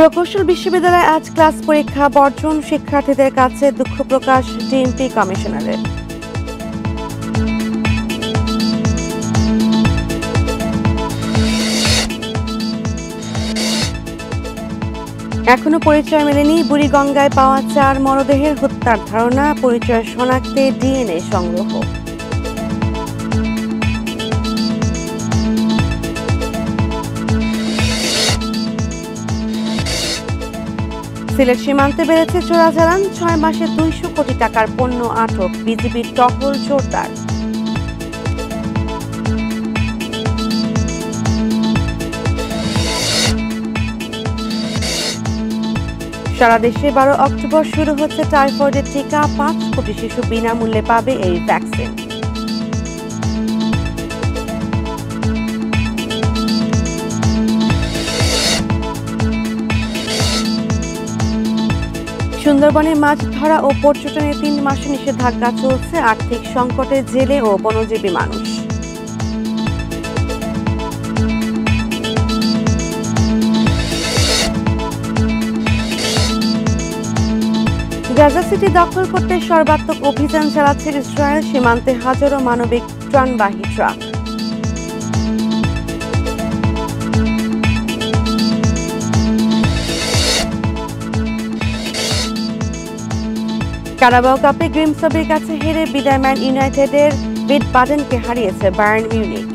প্রকৌশল বিশ্ববিদ্যালয়ে আজ ক্লাস পরীক্ষা বর্জন, শিক্ষার্থীদের কাছে দুঃখ প্রকাশ ডিএমপি কমিশনারের। এখনো পরিচয় মেলেনি বুড়িগঙ্গায় পাওয়া 4 মরদেহের হত্যার ধারণা, পরিচয় শনাক্তে ডিএনএ সংগ্রহ। সিলেট সীমান্তে বেড়েছে চোরাচালান, 6 মাসে 200 কোটি টাকার পণ্য আটক, বিজিবির টহল জোরদার। সারা দেশে 12 অক্টোবর শুরু হচ্ছে টাইফয়েডের টিকা, 5 কোটি শিশু বিনামূল্যে পাবে এই ভ্যাকসিন। সুন্দরবনে মাছ ধরা ও পর্যটনে 3 মাসে নিষেধাজ্ঞা চলছে, আর্থিক সংকটে জেলে ও বনজীবী মানুষ। গাজা সিটি দখল করতে সর্বাত্মক অভিযান চালাচ্ছে ইসরায়েল, সীমান্তে হাজারো মানবিক ত্রাণবাহী ট্রাক। কারাবাও কাপে গ্রিমসবির কাছে হেরে বিদায় ম্যান ইউনাইটেডের, ভিট বাডেনকে হারিয়েছে বায়ার্ন মিউনিখ।